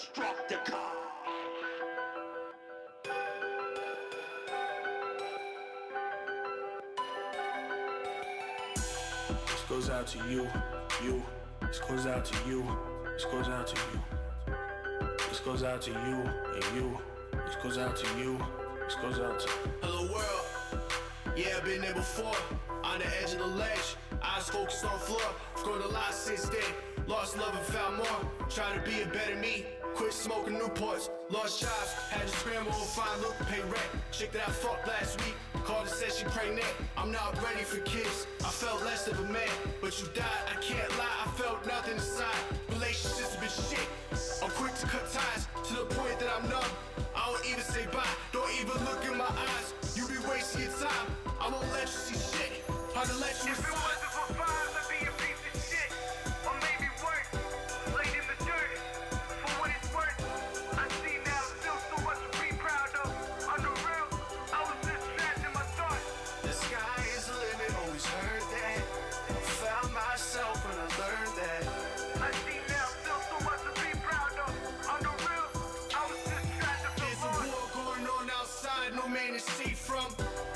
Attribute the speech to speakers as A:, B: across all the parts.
A: Destructicon.
B: This goes out to you, you. This goes out to you. This goes out to you. This goes out to you and you. This goes out to you. This goes out to.
C: Hello world. Yeah, I've been there before. On the edge of the ledge. Eyes focused on floor. Grown a lot since then. Lost love and found more. Try to be a better me. Quit smoking Newports. Lost jobs. Had to scramble and find look, pay rent. Chick that I fucked last week. Called and said she pregnant. I'm not ready for kids. I felt less of a man. But you died. I can't lie. I felt nothing inside. Relationships have been shit. I'm quick to cut ties. To the point that I'm numb. I don't even say bye. Don't even look in my eyes. You be wasting your time. I won't let you see shit. How to let you inside.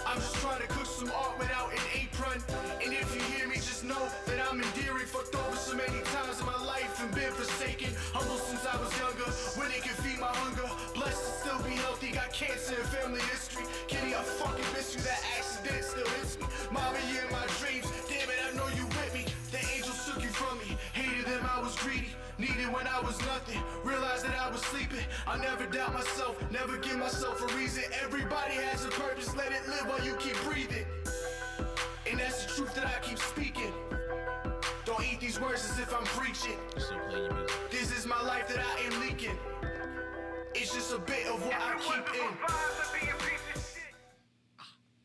C: I'm just trying to cook some art without an apron. And if you hear me, just know that I'm endearing. Fucked over so many times in my life and been forsaken. Humble since I was younger, when it can feed my hunger. Blessed to still be healthy, got cancer and family history. Kitty, I fucking miss you, that accident still hits me. Mama, you're in my dreams, damn it, I know you with me. The angels took you from me, hated them, I was greedy. Needed when I was nothing, realized that I was sleeping. I never doubt myself, never give myself a reason. Everybody has a purpose, let it live while you keep breathing. And that's the truth that I keep speaking. Don't eat these words as if I'm preaching. This is my life that I am leaking. It's just a bit of what I keep in.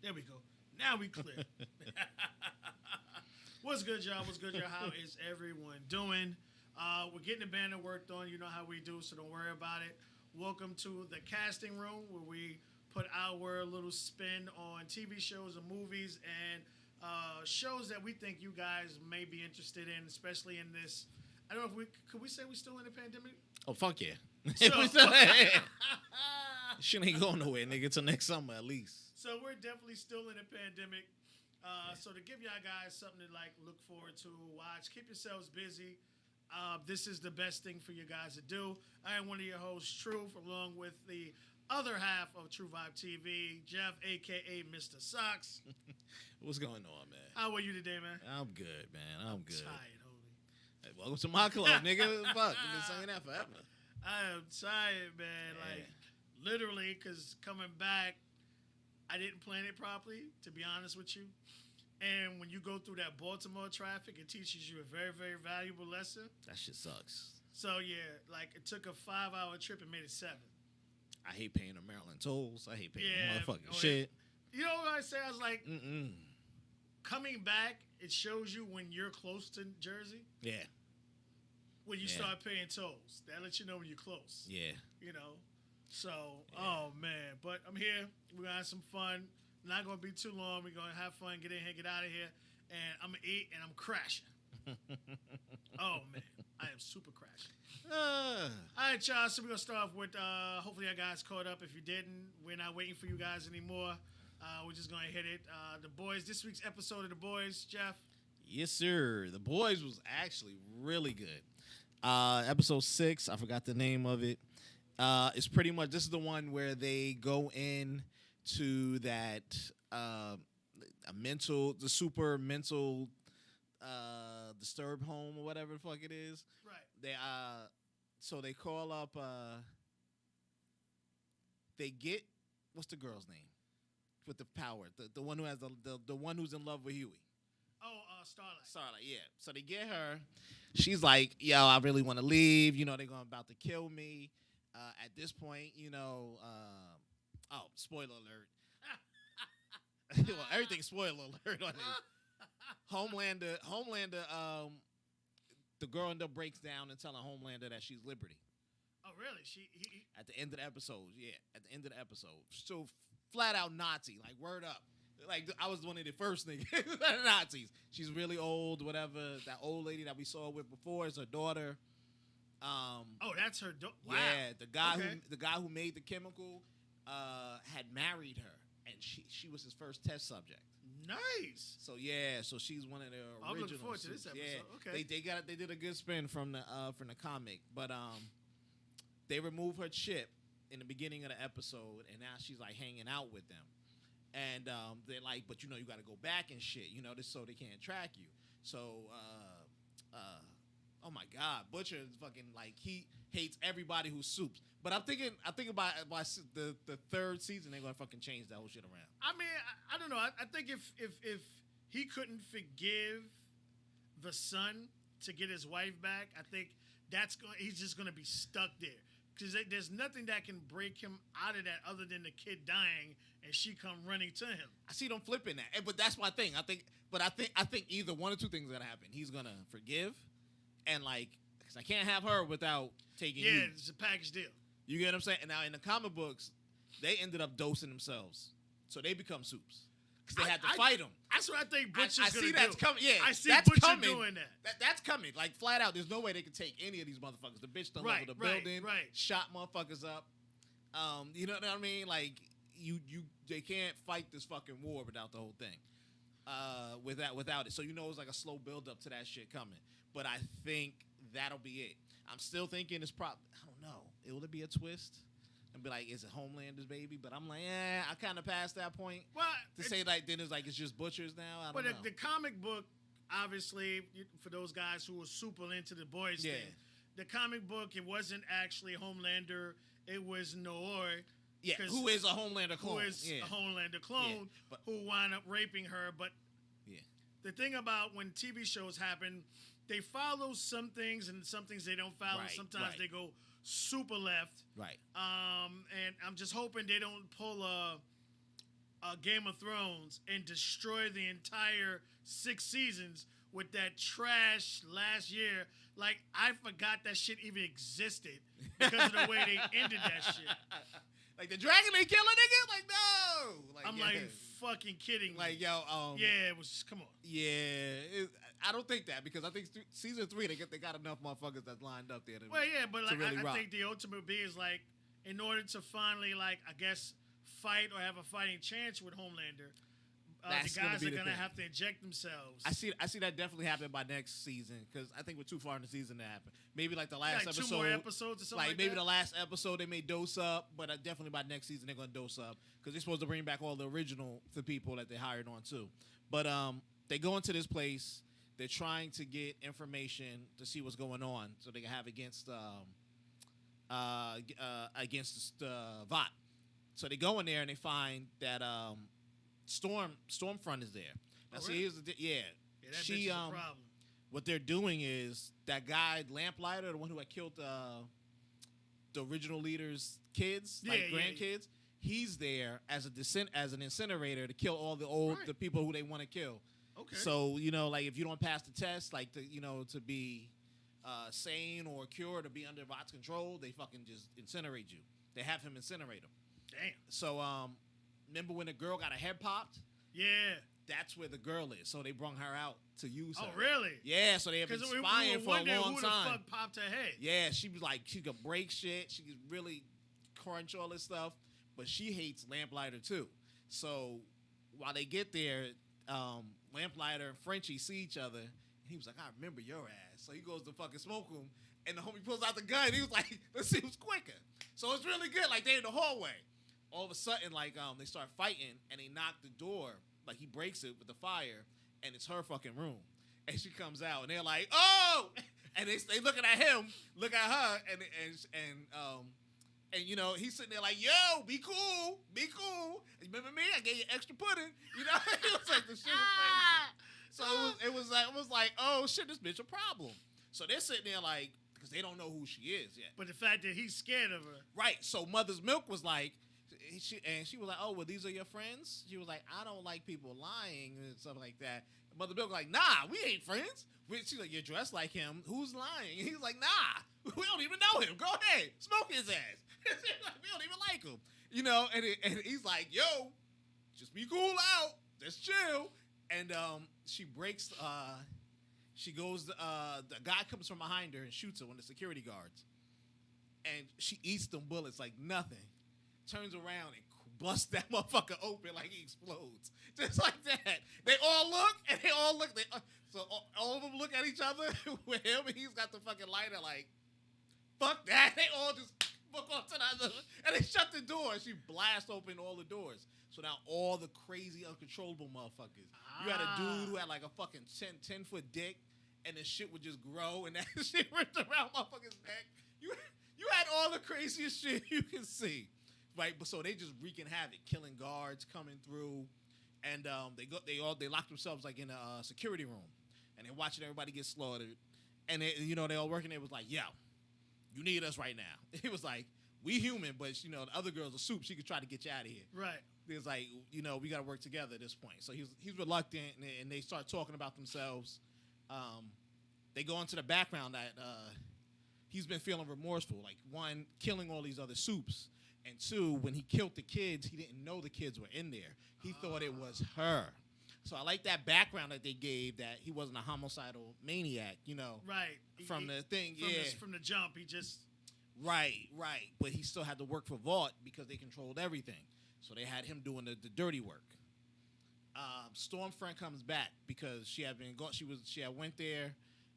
D: There we go. Now we clear. What's good, y'all? What's good, y'all? How is everyone doing? We're getting the banner worked on. You know how we do, so don't worry about it. Welcome to the casting room, where we put our little spin on TV shows and movies and shows that we think you guys may be interested in, especially in this. I don't know if could we say we're still in the pandemic?
E: Oh, fuck yeah.
D: So,
E: Shit ain't going nowhere, nigga, till next summer at least.
D: So we're definitely still in the pandemic. So to give y'all guys something to like look forward to, watch, keep yourselves busy. This is the best thing for you guys to do. I am one of your hosts, Truth, along with the other half of True Vibe TV, Jeff, a.k.a. Mr. Socks.
E: What's going on, man?
D: How are you today, man?
E: I'm good, man. I'm good.
D: Tired, homie.
E: Hey, welcome to my club, nigga. Fuck, you've been saying that forever.
D: I am tired, man.
E: Yeah.
D: Like, literally, because coming back, I didn't plan it properly, to be honest with you. And when you go through that Baltimore traffic, it teaches you a very, very valuable lesson.
E: That shit sucks.
D: So, yeah, like, it took a 5-hour trip and made it 7.
E: I hate paying the Maryland tolls. I hate paying
D: Yeah,
E: the motherfucking
D: oh,
E: shit.
D: You know what I say? I was like,
E: Mm-mm.
D: coming back, it shows you when you're close to Jersey.
E: Yeah,
D: When you
E: Yeah.
D: start paying tolls. That lets you know when you're close.
E: yeah.
D: You know? So, oh, man. But I'm here. We're going to have some fun. Not going to be too long. We're going to have fun, get in here, get out of here. And I'm going to eat, and I'm crashing. Oh, man. I am super crashing. All right, y'all. So we're going to start off with, hopefully you guys caught up. If you didn't, we're not waiting for you guys anymore. We're just going to hit it. The Boys, this week's episode of The Boys, Jeff.
E: Yes, sir. The Boys was actually really good. Episode 6, I forgot the name of it. It's pretty much, this is the one where they go in to that the super mental disturbed home or whatever the fuck it is.
D: Right.
E: They so they call up they get, what's the girl's name with the power, the one who has the one who's in love with Huey.
D: Starlight,
E: yeah. So they get her. She's like, yo, I really want to leave. You know, they're about to kill me. At this point, you know, spoiler alert. Well, everything's spoiler alert on it. Homelander, the girl end up breaks down and telling Homelander that she's Liberty.
D: Oh, really?
E: At the end of the episode, yeah. At the end of the episode. So flat out Nazi, like word up. Like, I was one of the first niggas. Nazis. She's really old, whatever. That old lady that we saw with before is her daughter.
D: Oh, that's her. Wow.
E: Yeah,
D: Okay.
E: the guy who made the chemical had married her, and she was his first test subject.
D: Nice.
E: So yeah, so she's one of the
D: I'm
E: original.
D: looking forward to this episode.
E: Yeah,
D: Okay.
E: they did a good spin from the comic, but they removed her chip in the beginning of the episode, and now she's like hanging out with them, and they're like, but you know you got to go back and shit, you know, this so they can't track you. So oh my God, Butcher is fucking like he hates everybody who soups. But I'm thinking by the third season they're gonna fucking change that whole shit around.
D: I mean, I don't know. I think if he couldn't forgive the son to get his wife back, I think he's just gonna be stuck there because there's nothing that can break him out of that other than the kid dying and she come running to him.
E: I see them flipping that, but that's my thing. I think either one or two things are gonna happen. He's gonna forgive, and like, because I can't have her without taking you.
D: Yeah, it's a package deal.
E: You get what I'm saying? And now in the comic books, they ended up dosing themselves, so they become soups because they had to fight them.
D: That's what I think Butcher's
E: I
D: gonna
E: see
D: do.
E: that's coming. Yeah,
D: I see
E: that's
D: Butcher
E: coming.
D: doing that.
E: That's coming. Like flat out, there's no way they can take any of these motherfuckers. The bitch done leveled the building,
D: right.
E: shot motherfuckers up. You know what I mean? Like they can't fight this fucking war without the whole thing. Without it, so you know it's like a slow build up to that shit coming. But I think that'll be it. I'm still thinking it's I don't know. Will it be a twist? And be like, is it Homelander's baby? But I'm like, I kind of passed that point.
D: Well,
E: to say like then it's like it's just Butchers now. I don't know.
D: The comic book, obviously, for those guys who were super into the boys thing, the comic book, it wasn't actually Homelander. It was Noir.
E: Yeah, who is a Homelander clone.
D: Who is a Homelander clone who wound up raping her. But the thing about when TV shows happen, they follow some things and some things they don't follow. Sometimes they go super left.
E: Right.
D: And I'm just hoping they don't pull a Game of Thrones and destroy the entire 6 seasons with that trash last year. Like, I forgot that shit even existed because of the way they ended that shit.
E: Like the dragon they kill a nigga? Like, no. Like,
D: I'm like fucking kidding me.
E: Like, yo,
D: yeah, it was come on.
E: Yeah, I don't think that because I think season 3 they got enough motherfuckers that's lined up there.
D: Well, yeah, but like
E: really
D: I think the ultimate be is like in order to finally like I guess fight or have a fighting chance with Homelander, the guys are gonna have to inject themselves.
E: I see that definitely happen by next season because I think we're too far in the season to happen. Maybe like the last episode,
D: 2 more episodes or something like
E: maybe
D: that?
E: the last episode they may dose up, but definitely by next season they're gonna dose up because they're supposed to bring back all the original people that they hired on too. But they go into this place. They're trying to get information to see what's going on so they can have against Vought. So they go in there and they find that Stormfront is there. Now,
D: Oh,
E: see,
D: really?
E: here's the
D: Yeah, that bitch is a problem.
E: What they're doing is that guy Lamplighter, the one who had killed the original leader's kids, grandkids. He's there as an incinerator to kill all the people who they want to kill.
D: Okay.
E: So like if you don't pass the test, like to be sane or cured or be under Vought's control, they fucking just incinerate you. They have him incinerate him.
D: Damn.
E: So remember when the girl got her head popped?
D: Yeah.
E: That's where the girl is. So they brung her out to use her.
D: Oh, really?
E: Yeah. So they have been spying for a long
D: who
E: time.
D: the fuck popped her head?
E: Yeah, she was like she could break shit. She could really crunch all this stuff, but she hates Lamplighter too. So while they get there, Lamplighter and Frenchie see each other, and he was like, "I remember your ass." So he goes to fucking smoke him, and the homie pulls out the gun. And he was like, "Let's see who's quicker." So it's really good. Like they're in the hallway. All of a sudden, like they start fighting, and they knock the door. Like he breaks it with the fire, and it's her fucking room. And she comes out, and they're like, "Oh!" And they looking at him, look at her, and he's sitting there like, "Yo, be cool, be cool. Remember me? I gave you extra pudding." It was like the shit was crazy. So it was like, oh shit, this bitch a problem. So they're sitting there like, because they don't know who she is yet.
D: But the fact that he's scared of her.
E: Right. So Mother's Milk was like, she was like, "Oh, well, these are your friends?" She was like, "I don't like people lying and stuff like that." And Mother Milk was like, "Nah, we ain't friends." She's like, "You're dressed like him. Who's lying?" And he's like, "Nah, we don't even know him. Go ahead, smoke his ass." We don't even like him, and he's like, "Yo, just be cool out. Just chill." And she breaks. She goes. The guy comes from behind her and shoots her. One of the security guards, and she eats them bullets like nothing. Turns around and busts that motherfucker open like he explodes, just like that. They all look, and they all look. So all of them look at each other with him, and he's got the fucking lighter like, fuck that. They all just look off to the other, and they shut the door. And she blasts open all the doors. So now all the crazy, uncontrollable motherfuckers. You had a dude who had like a fucking 10-foot dick, and the shit would just grow, and that shit ripped around motherfucker's neck. You had all the craziest shit you can see. Right, but so they just wreaking havoc, killing guards coming through, and they lock themselves like in a security room, and they're watching everybody get slaughtered, and they all working. It was like, yo, you need us right now. It was like, we human, but the other girl's a soup. She could try to get you out of here.
D: Right.
E: It's like, we got to work together at this point. So he's reluctant, and they start talking about themselves. They go into the background that he's been feeling remorseful, like one, killing all these other soups. And two, when he killed the kids, he didn't know the kids were in there. He thought it was her. So I like that background that they gave, that he wasn't a homicidal maniac,
D: Right.
E: From the thing,
D: From the jump, he just...
E: Right. But he still had to work for Vought because they controlled everything. So they had him doing the dirty work. Stormfront comes back because she had went there,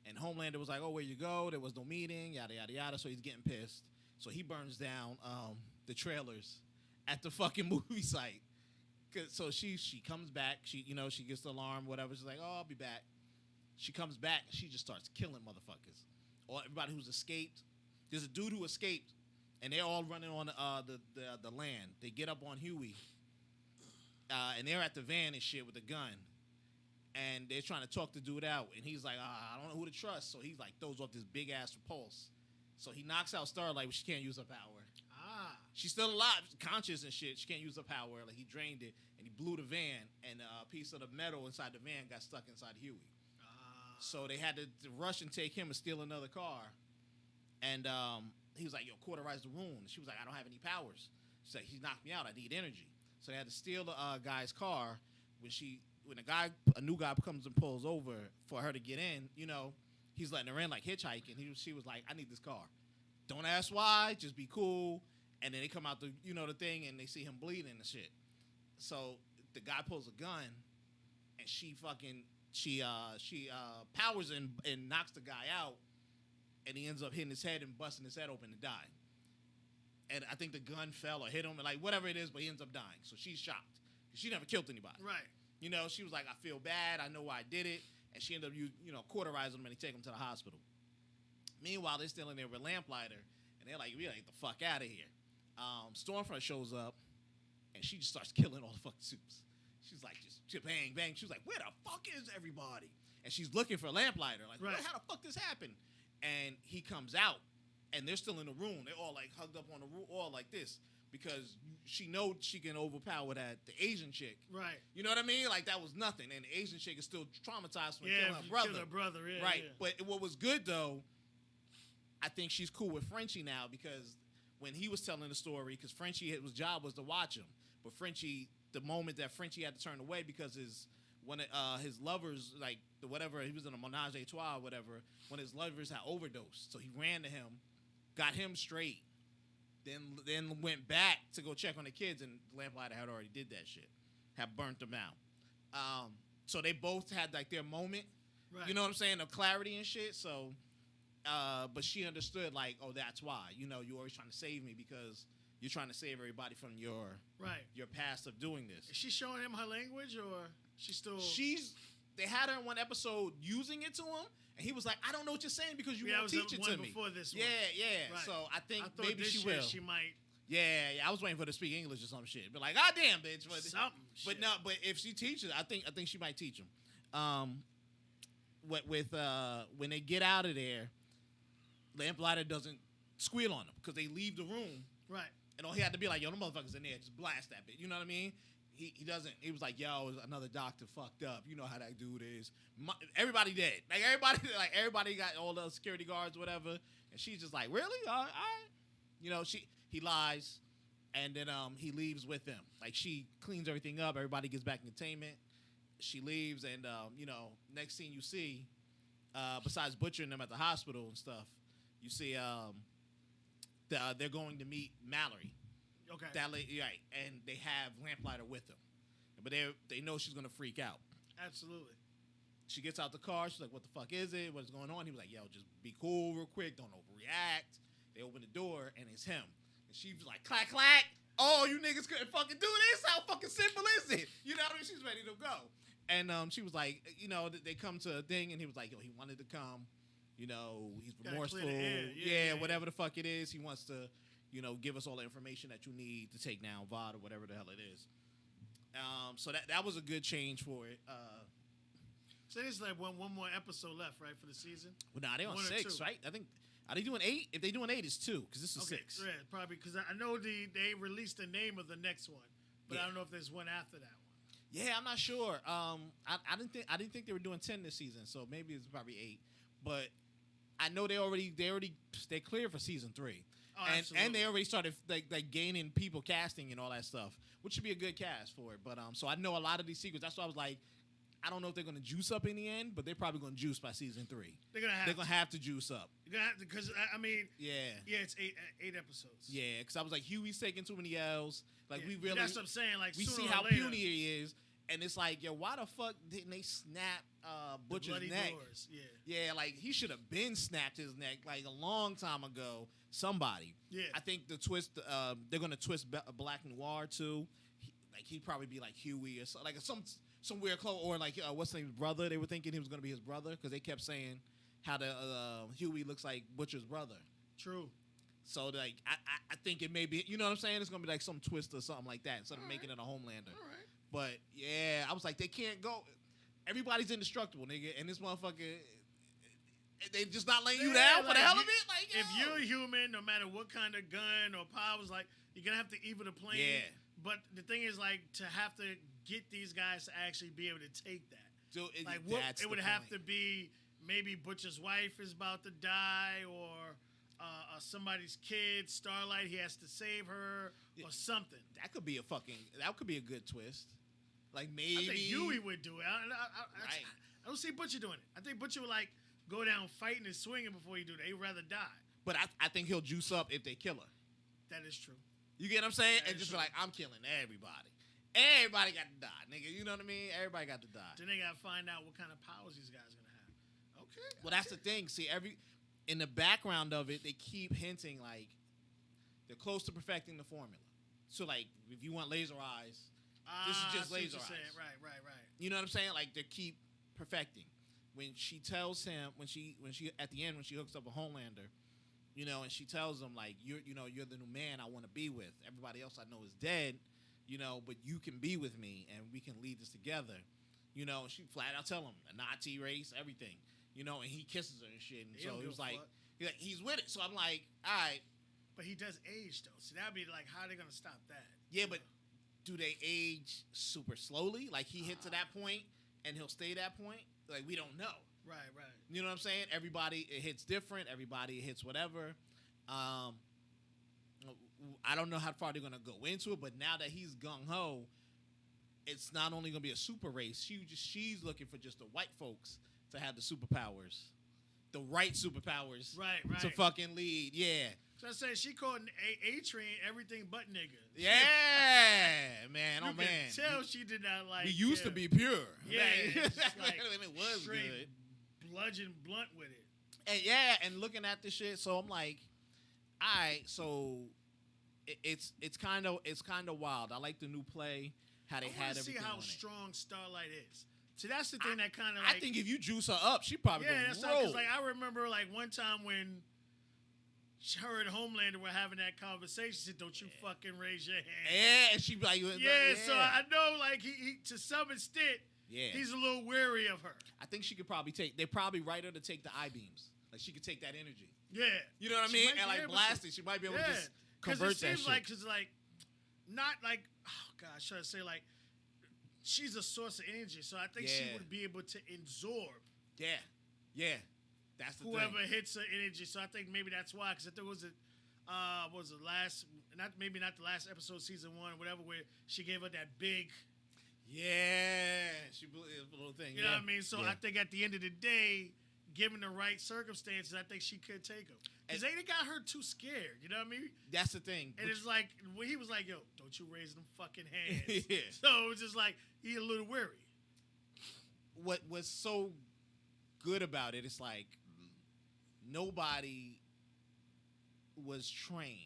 E: and Homelander was like, oh, where you go? There was no meeting, yada, yada, yada. So he's getting pissed. So he burns down the trailers at the fucking movie site. So she comes back. She gets the alarm, whatever. She's like, oh, I'll be back. She comes back. She just starts killing motherfuckers. Or everybody who's escaped. There's a dude who escaped, and they're all running on the land. They get up on Huey, and they're at the van and shit with a gun. And they're trying to talk the dude out. And he's like, I don't know who to trust. So he's like, throws off this big-ass repulse. So he knocks out Starlight, but she can't use her power. She's still alive, conscious and shit. She can't use her power. Like, he drained it, and he blew the van, and a piece of the metal inside the van got stuck inside Huey. So they had to rush and take him and steal another car. And he was like, yo, cauterize the wound. She was like, I don't have any powers. She's like, he knocked me out. I need energy. So they had to steal the guy's car. When a new guy comes and pulls over for her to get in, he's letting her in like hitchhiking. She was like, I need this car. Don't ask why. Just be cool. And then they come out the thing, and they see him bleeding and shit. So the guy pulls a gun, and she powers and knocks the guy out, and he ends up hitting his head and busting his head open and dying. And I think the gun fell or hit him, like whatever it is, but he ends up dying. So she's shocked. She never killed anybody.
D: Right.
E: She was like, I feel bad. I know why I did it. And she ended up, cauterizing him, and they take him to the hospital. Meanwhile, they're still in there with Lamplighter, and they're like, we gotta get the fuck out of here. Stormfront shows up, and she just starts killing all the fucking soups. She's like, just bang, bang. She was like, where the fuck is everybody? And she's looking for Lamplighter. Like,
D: right.
E: How the fuck this happened? And he comes out, and they're still in the room. They're all like hugged up on the room, all like this, because she knows she can overpower the Asian chick.
D: Right.
E: You know what I mean? Like, that was nothing. And the Asian chick is still traumatized from killing her brother.
D: Kill her brother, yeah.
E: Right.
D: Yeah.
E: But what was good, though, I think she's cool with Frenchie now, because when he was telling the story, because Frenchie, his job was to watch him. But Frenchie, the moment that Frenchie had to turn away because his lovers, like, whatever, he was in a menage a trois or whatever, when his lovers had overdosed. So he ran to him, got him straight, then went back to go check on the kids, and Lamplighter had already did that shit, had burnt them out. So they both had, like, their moment,
D: right.
E: You know what I'm saying, of clarity and shit. So, but she understood, like, oh, that's why. You're always trying to save me because you're trying to save everybody from your past of doing this.
D: Is she showing him her language, or she's still...
E: They had her in one episode using it to him, and he was like, I don't know what you're saying because you won't teach it to me.
D: Before this one.
E: Yeah.
D: Right.
E: So I think maybe she will.
D: She might...
E: Yeah, I was waiting for her to speak English or some shit. But like, goddamn, bitch.
D: But
E: but if she teaches, I think she might teach him. When they get out of there, Lamplighter doesn't squeal on them because they leave the room.
D: Right.
E: And all he had to be like, yo, the motherfucker's in there, just blast that bitch. You know what I mean? He doesn't. He was like, yo, another doctor fucked up. You know how that dude is. Everybody dead. Everybody got all the security guards, whatever. And she's just like, really? All right. He lies, and then he leaves with them. Like, she cleans everything up. Everybody gets back in containment. She leaves, and next scene you see, besides butchering them at the hospital and stuff, you see they're going to meet Mallory.
D: Okay.
E: That lady, right? And they have Lamplighter with them, but they know she's gonna freak out.
D: Absolutely.
E: She gets out the car. She's like, "What the fuck is it? What's going on?" He was like, "Yo, just be cool real quick. Don't overreact." They open the door and it's him, and she was like, "Clack clack! Oh, you niggas couldn't fucking do this. How fucking simple is it? You know what I mean?" She's ready to go, and she was like, they come to a thing, and he was like, "Yo, he wanted to come. You know, he's remorseful. Yeah, whatever the fuck it is. He wants to, give us all the information that you need to take down VOD or whatever the hell it is." So that was a good change for it.
D: So there's like one more episode left, right, for the season?
E: Well, nah, they on
D: 1 or
E: 6,
D: 2.
E: right? I think, are they doing 8? If they doing 8, it's 2, because this is 6.
D: Yeah, probably, because I know they released the name of the next one, but I don't know if there's one after that one.
E: Yeah, I'm not sure. I didn't think they were doing 10 this season, so maybe it's probably 8. But I know they're clear for season 3.
D: Oh,
E: and they already started like gaining people casting and all that stuff, which should be a good cast for it. But so I know a lot of these secrets. That's why I was like, I don't know if they're gonna juice up in the end, but they're probably gonna juice by season 3.
D: They're gonna have to juice up.
E: You're gonna have to,
D: because I mean,
E: yeah,
D: it's eight episodes.
E: Yeah, because I was like, Huey's taking too many L's. Like we really,
D: that's what I'm saying. Like
E: we see how puny he is, and it's like, yo, why the fuck didn't they snap Butcher's neck?
D: Doors.
E: Yeah, like he should have been snapped his neck like a long time ago. Somebody.
D: Yeah.
E: I think the twist, they're gonna twist Black Noir too. He'd probably be like Huey or like some weird clone, or like what's his name's brother. They were thinking he was gonna be his brother because they kept saying how the Huey looks like Butcher's brother.
D: True.
E: So like I think it may be, you know what I'm saying? It's gonna be like some twist or something like that instead of making it a Homelander.
D: All right.
E: But yeah, I was like, they can't go. Everybody's indestructible, nigga, and this motherfucker, they just not laying you down for the hell of it. Like,
D: if you're human, no matter what kind of gun or powers, like you're gonna have to even the plane.
E: Yeah.
D: But the thing is, like, to have to get these guys to actually be able to take that.
E: Dude,
D: like, it would have to be maybe Butcher's wife is about to die, or somebody's kid, Starlight, he has to save her, or something.
E: That could be a good twist. Like maybe
D: I think Huey would do it. I don't see Butcher doing it. I think Butcher would like go down fighting and swinging before he do that. He'd rather die.
E: But I think he'll juice up if they kill her.
D: That is true.
E: You get what I'm saying?
D: That
E: and just be like, I'm killing everybody. Everybody got to die, nigga. You know what I mean? Everybody got to die.
D: Then they got to find out what kind of powers these guys are going to have. Okay.
E: Well, that's the thing. See, in the background of it, they keep hinting like they're close to perfecting the formula. So, like, if you want laser eyes, this is just laser eyes.
D: Right.
E: You know what I'm saying? Like, they keep perfecting. When she tells him, when she at the end when she hooks up a Homelander, and she tells him like, you're the new man I want to be with. Everybody else I know is dead, but you can be with me and we can lead this together. And she flat out tell him a Nazi race, everything. And he kisses her and shit. And so he was like, he's with it. So I'm like, all right.
D: But he does age though, so that'd be like, how are they gonna stop that?
E: Yeah, but do they age super slowly? Like he hit to that point and he'll stay that point? Like we don't know.
D: Right.
E: You know what I'm saying? Everybody, it hits different. Everybody hits whatever. I don't know how far they're going to go into it, but now that he's gung-ho, it's not only going to be a super race. She's looking for just the white folks to have the superpowers. The right superpowers.
D: Right.
E: To fucking lead. Yeah.
D: So I said she called A-Train everything but nigga.
E: Yeah, man. Oh, man.
D: You can tell she did not like.
E: We used to be pure.
D: Yeah. Like,
E: and it was
D: straight
E: good.
D: Bludgeon blunt with it.
E: And and looking at this shit, so I'm like, all right, so it's kind of wild. I like the new play, how they had everything.
D: See how
E: on
D: strong Starlight is. See, that's the thing that kind of.
E: I think if you juice her up, she probably gonna roll.
D: Because like I remember like one time when her and Homelander were having that conversation. She said, "Don't you fucking raise your hand."
E: Yeah, and she be like,
D: yeah. So I know, like he to some extent, he's a little wary of her.
E: I think she could probably they probably write her to take the I-beams. Like she could take that energy.
D: Yeah.
E: You know what I mean? And like blast it. She might be able to just convert that shit.
D: Because like, not like, oh gosh, should I say like, she's a source of energy. So I think she would be able to absorb.
E: Yeah. That's the
D: whoever
E: thing.
D: hits her energy. So I think maybe that's why. Because I think it was the last, not the last episode, season 1 or whatever, where she gave her that big.
E: Yeah, she blew a little thing.
D: You know what I mean? So I think at the end of the day, given the right circumstances, I think she could take him. Because they got her too scared. You know what I mean?
E: That's the thing.
D: And it's like, when he was like, yo, don't you raise them fucking hands.
E: Yeah.
D: So it was just like, he a little weary.
E: What's so good about it, it's like nobody was trained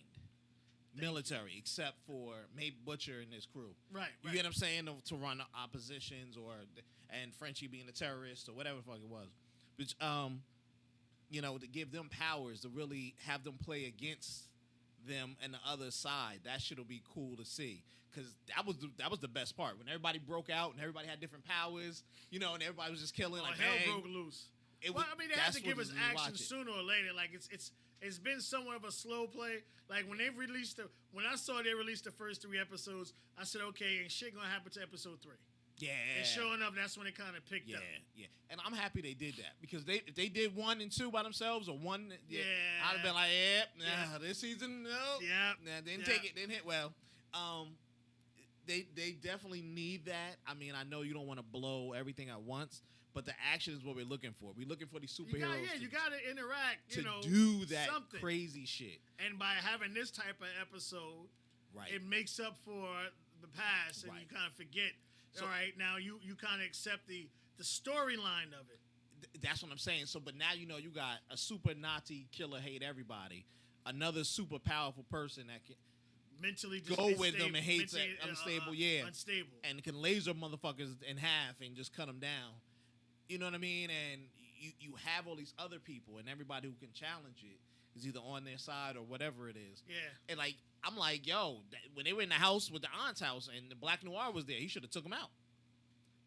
E: military except for maybe Butcher and his crew.
D: Right.
E: You get what I'm saying? To run oppositions and Frenchie being a terrorist or whatever the fuck it was. Which, you know, to give them powers, to really have them play against them and the other side, that shit'll be cool to see. Because that was the best part. When everybody broke out and everybody had different powers, you know, and everybody was just killing like
D: hell broke loose. They had to give us action
E: it.
D: sooner or later. Like it's been somewhat of a slow play. Like when I saw they released the first 3 episodes, I said, okay, and shit gonna happen to episode 3.
E: Yeah.
D: And sure enough, that's when it kind of picked up.
E: Yeah. And I'm happy they did that because if they did 1 and 2 by themselves or 1, I'd have been like, this season, no, didn't take it, didn't hit well. They definitely need that. I mean, I know you don't want to blow everything at once, but the action is what we're looking for. We're looking for these superheroes.
D: You got to interact.
E: To do that crazy shit.
D: And by having this type of episode, it makes up for the past, and you kind of forget. So, all right, now you kind of accept the storyline of it.
E: That's what I'm saying. So, but now you know you got a super Nazi killer, hate everybody, another super powerful person that can
D: mentally
E: go with them and hates unstable,
D: unstable,
E: and can laser motherfuckers in half and just cut them down. You know what I mean? And you have all these other people, and everybody who can challenge it is either on their side or whatever it is.
D: Yeah.
E: And like I'm like, yo, when they were in the house with the aunt's house and the Black Noir was there, he should have took him out.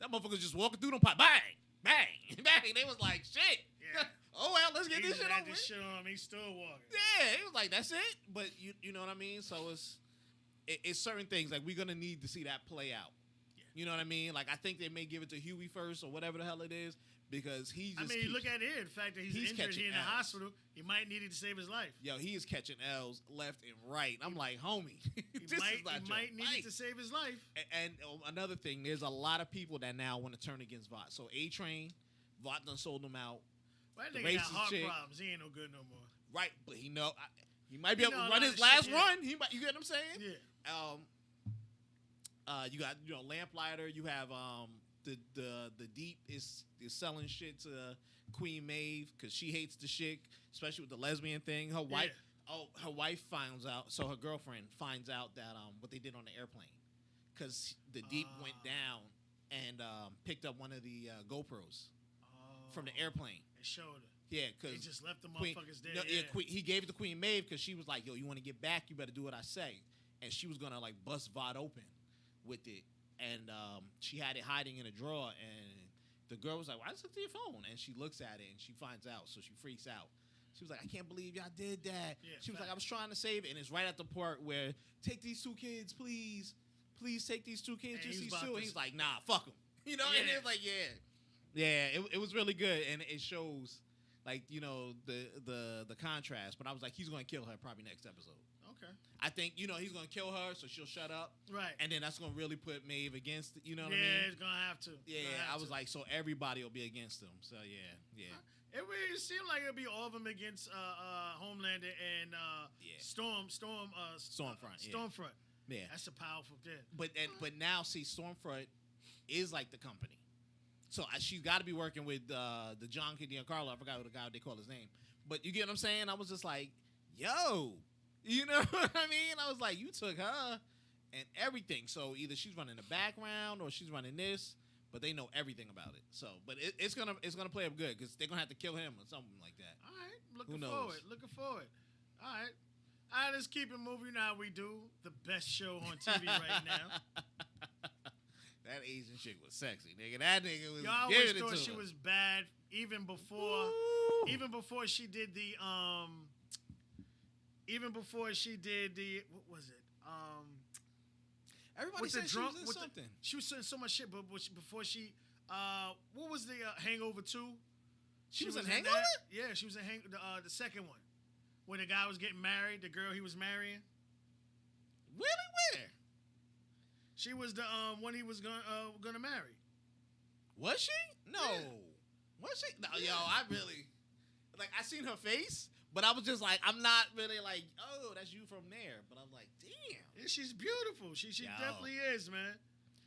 E: That motherfucker was just walking through them pipe, bang, bang, bang. They was like, shit.
D: Yeah.
E: Oh well, let's get this shit over.
D: Shit on him. He's still walking.
E: Yeah, it was like that's it. But you know what I mean. So it's certain things like we're gonna need to see that play out.
D: Yeah.
E: You know what I mean? Like I think they may give it to Huey first or whatever the hell it is because he just.
D: Look at it. The fact that he's injured here in the hospital, he might need it to save his life.
E: Yo, he is catching L's left and right. I'm like, homie,
D: he might need it to save his life.
E: And another thing, there's a lot of people that now want to turn against Vought. So A-Train, Vought done sold him out.
D: Well, that nigga got heart problems. He ain't no good no more.
E: Right, but he might be able to run his last run. He might. You get what I'm saying?
D: Yeah.
E: You got Lamplighter. You have the Deep is selling shit to Queen Maeve because she hates the shit, especially with the lesbian thing. Her wife finds out. So her girlfriend finds out that what they did on the airplane because the Deep went down and picked up one of the GoPros from the airplane.
D: And showed her.
E: Yeah, because
D: he just left the motherfuckers there.
E: No, he gave it to Queen Maeve because she was like, "Yo, you want to get back? You better do what I say." And she was gonna like bust Vought open with it, and she had it hiding in a drawer. And the girl was like, "Why is it to your phone?" And she looks at it and she finds out, so she freaks out. She was like, "I can't believe y'all did that."
D: Yeah,
E: she was like, "I was trying to save it," and it's right at the part where take these 2 kids, please take these 2 kids, just these 2. And he's like, "Nah, fuck them," you know. And it's like, it was really good, and it shows. Like, you know, the contrast. But I was like, he's going to kill her probably next episode.
D: Okay.
E: I think, he's going to kill her, so she'll shut up.
D: Right.
E: And then that's going to really put Maeve against, what I mean?
D: Yeah, it's going to have to.
E: Yeah, I was like, so everybody will be against them. So, yeah.
D: It really seemed like it'll be all of them against Homelander and Stormfront. Stormfront.
E: Yeah.
D: That's a powerful thing.
E: But now, see, Stormfront is like the company. So she's got to be working with the John Giancarlo. I forgot what the guy they call his name. But you get what I'm saying? I was just like, yo, you know what I mean? I was like, you took her and everything. So either she's running the background or she's running this, but they know everything about it. So, but it's gonna play up good because they're gonna have to kill him or something like that.
D: All right, looking forward. All right, let's keep it moving. Now we do the best show on TV right now.
E: That Asian chick was sexy, nigga. That nigga was.
D: Y'all always thought she was bad, even before she did the what was it?
E: Everybody said she was in something.
D: She was in so much shit, but before she, what was the Hangover 2?
E: She was in Hangover?
D: Yeah, she was in the second one, when the guy was getting married, the girl he was marrying.
E: Really? Where?
D: She was the one he was gonna marry.
E: Was she? No. Was she? No, yo, I really like. I seen her face, but I was just like, I'm not really like, oh, that's you from there. But I'm like, damn,
D: Yeah, she's beautiful. She
E: Yo.
D: definitely is, man.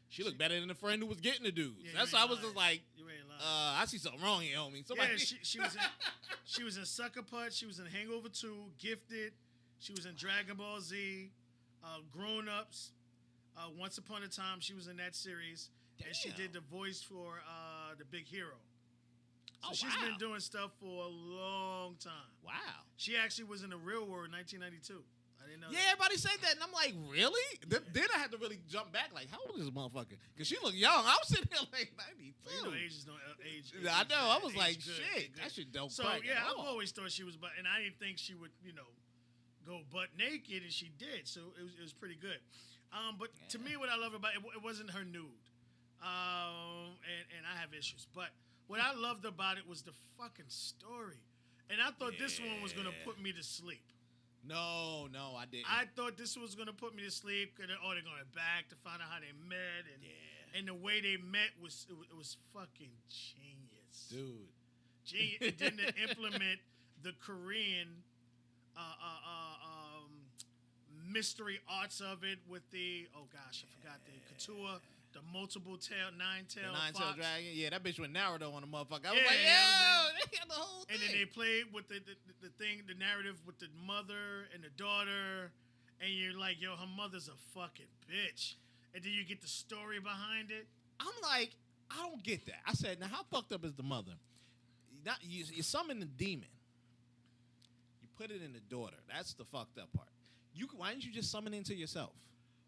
E: she looked better than the friend who was getting the dudes.
D: Yeah, you
E: That's why I
D: ain't
E: was just
D: lying.
E: like,
D: You ain't lying.
E: I see something wrong here, homie. Somebody.
D: Yeah, she was in Sucker Punch. She was in Hangover 2, Gifted. She was in Dragon Ball Z, Grown Ups. Once Upon a Time, she was in that series, and she
E: Damn.
D: did the voice for the Big Hero. So
E: Oh,
D: she's
E: wow.
D: been doing stuff for a long time.
E: Wow.
D: She actually was in the Real World in 1992. I didn't know.
E: Yeah,
D: that.
E: everybody said that, and I'm like, really? Then I had to really jump back, like, how old is this motherfucker? Because she looked young. I was sitting there like 92.
D: Well, you know, ages don't age.
E: Yeah, I know. I was
D: age
E: like,
D: good,
E: shit,
D: age good.
E: that shit don't
D: So
E: crack
D: yeah,
E: at
D: I've
E: all.
D: always thought she was, and I didn't think she would, go butt naked, and she did. So it was pretty good. But to me, what I love about it wasn't her nude, and I have issues. But what I loved about it was the fucking story, and I thought this one was gonna put me to sleep.
E: No, I didn't.
D: I thought this was gonna put me to sleep. They're going back to find out how they met, and the way they met was it was fucking genius,
E: Dude.
D: Genius. And then to implement the Korean mystery arts of it with the I forgot the couture, the multiple tail, nine-tail fox.
E: Dragon. Yeah, that bitch went Naruto on the motherfucker. I was
D: Yeah,
E: like,
D: you know what I'm
E: yo, they got the whole thing.
D: And then they played with the narrative with the mother and the daughter, and you're like, yo, her mother's a fucking bitch. And then you get the story behind it.
E: I'm like, I don't get that. I said, now how fucked up is the mother? You summon the demon. You put it in the daughter. That's the fucked up part. Why didn't you just summon it into yourself?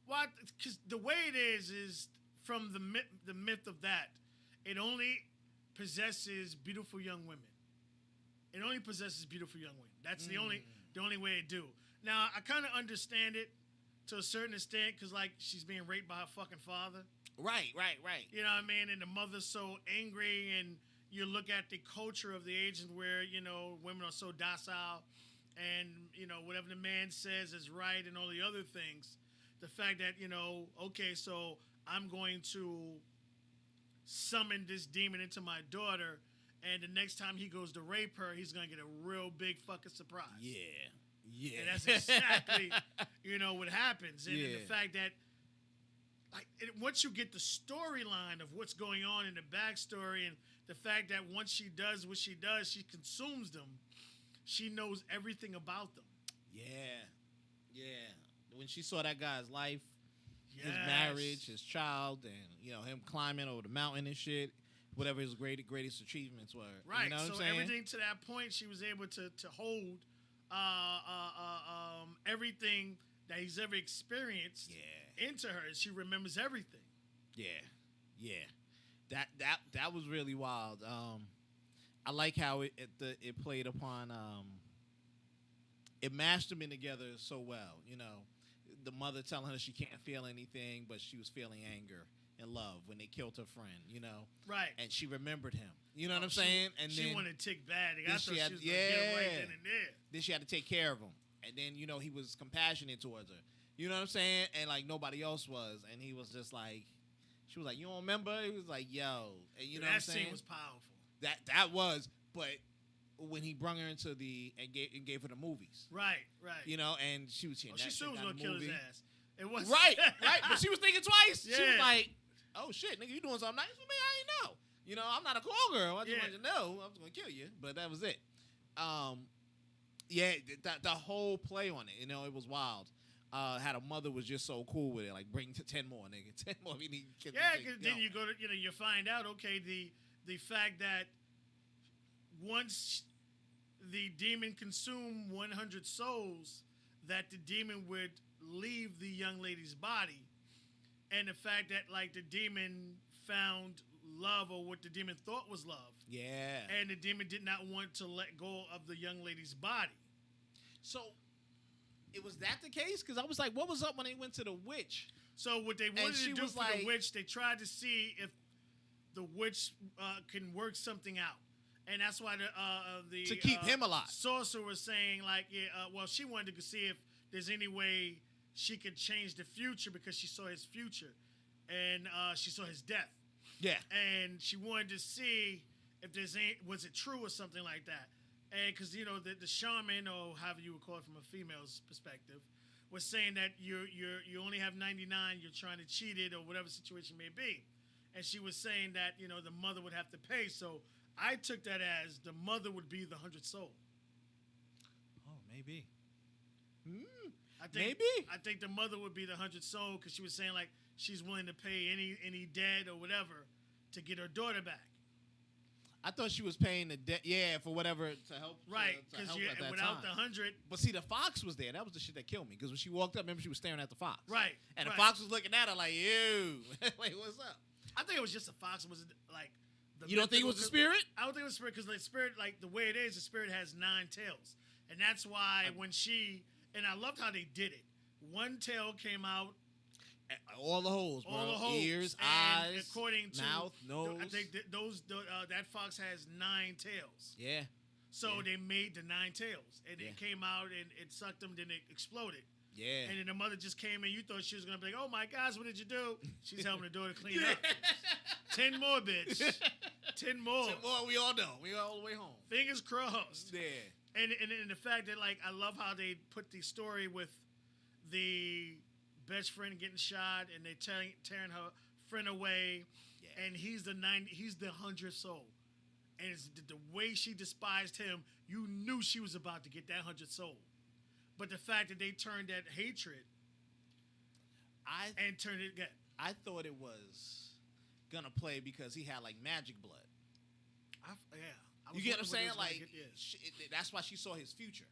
D: Well, because the way it is from the myth of that, it only possesses beautiful young women. It only possesses beautiful young women. That's the only way it do. Now, I kind of understand it to a certain extent because, like, she's being raped by her fucking father.
E: Right.
D: You know what I mean? And the mother's so angry, and you look at the culture of the age where, women are so docile, and, whatever the man says is right and all the other things. The fact that, okay, so I'm going to summon this demon into my daughter, and the next time he goes to rape her, he's going to get a real big fucking surprise.
E: Yeah.
D: And that's exactly, what happens. And then
E: Yeah.
D: the fact that, like, once you get the storyline of what's going on in the backstory, and the fact that once she does what she does, she consumes them. She knows everything about them.
E: Yeah. When she saw that guy's life, his
D: Yes.
E: marriage, his child, and him climbing over the mountain and shit, whatever his greatest achievements were.
D: Right.
E: You know what
D: So
E: I'm saying?
D: everything to that point, she was able to hold everything that he's ever experienced into her. She remembers everything.
E: Yeah. That was really wild. I like how it played upon it mashed them in together so well. The mother telling her she can't feel anything, but she was feeling anger and love when they killed her friend.
D: Right.
E: And she remembered him. You know what I'm saying? And
D: she
E: then
D: wanted to take bad. I
E: then
D: thought
E: she
D: she
E: had-
D: was going to get him right
E: yeah.
D: then and there.
E: then she had to take care of him. And then he was compassionate towards her. You know what I'm saying? And like nobody else was. And he was just like, she was like, you don't remember? He was like, yo. And you know what I'm
D: That
E: saying?
D: scene was powerful.
E: That was, but when he brung her into and gave her the movies,
D: Right.
E: and she was hearing
D: She
E: that
D: still was
E: shit
D: going
E: down
D: to
E: the
D: kill his
E: movie.
D: ass. It was
E: Right, but she was thinking twice. She was
D: Yeah.
E: like, oh shit, nigga, you doing something nice for me? I ain't know. I'm not a call girl. I just wanted to know I was gonna kill you, but that was it. The whole play on it, it was wild. How the mother was just so cool with it, like bring 10 more, nigga, 10 more. We need to
D: Yeah, because then you go to, you find out, okay, the fact that once the demon consumed 100 souls, that the demon would leave the young lady's body, and the fact that, like, the demon found love, or what the demon thought was love,
E: Yeah.
D: and the demon did not want to let go of the young lady's body.
E: So, was that the case? Because I was like, what was up when they went to the witch?
D: So what they wanted
E: she
D: to do
E: was
D: for
E: like-
D: the witch, they tried to see if the witch can work something out, and that's why the
E: To keep him alive.
D: sorcerer was saying, like, she wanted to see if there's any way she could change the future, because she saw his future, and she saw his death,
E: Yeah.
D: and she wanted to see if there's any, was it true or something like that? And because the shaman, or however you would call it from a female's perspective, was saying that you only have 99, you're trying to cheat it or whatever situation may be, and she was saying that the mother would have to pay. So I took that as the mother would be the 100th soul.
A: Oh, maybe.
D: I think the mother would be the 100th soul because she was saying like she's willing to pay any debt or whatever to get her daughter back.
E: I thought she was paying the debt, for whatever to help.
D: Right,
E: to help at that
D: without
E: time.
D: the 100.
E: But see, the fox was there. That was the shit that killed me. Because when she walked up, remember she was staring at the fox.
D: Right.
E: And
D: right.
E: the fox was looking at her like, "Ew, like what's up?"
D: I think it was just a fox. It was like.
E: You don't think it was the spirit?
D: I don't think it was spirit because the spirit, like the way it is, the spirit has 9 tails, and that's why when she and I loved how they did it. One tail came out.
E: All the holes, bro.
D: All the holes.
E: Ears,
D: and
E: eyes,
D: according to
E: mouth, nose.
D: I think that fox has 9 tails.
E: Yeah.
D: So they made the 9 tails, and
E: Yeah.
D: it came out and it sucked them, then it exploded.
E: Yeah.
D: And then the mother just came in. You thought she was gonna be like, "Oh my gosh, what did you do?" She's helping the daughter clean up. 10 more, bitch. 10 more.
E: 10 more. We all know. We all the way home.
D: Fingers crossed.
E: Yeah.
D: And the fact that like I love how they put the story with the best friend getting shot and they tearing her friend away, and he's the 100th soul, and it's the way she despised him. You knew she was about to get that 100th soul, but the fact that they turned that hatred, and turned it again.
E: I thought it was gonna play because he had like magic blood. You get what I'm saying? Like, that's why she saw his future.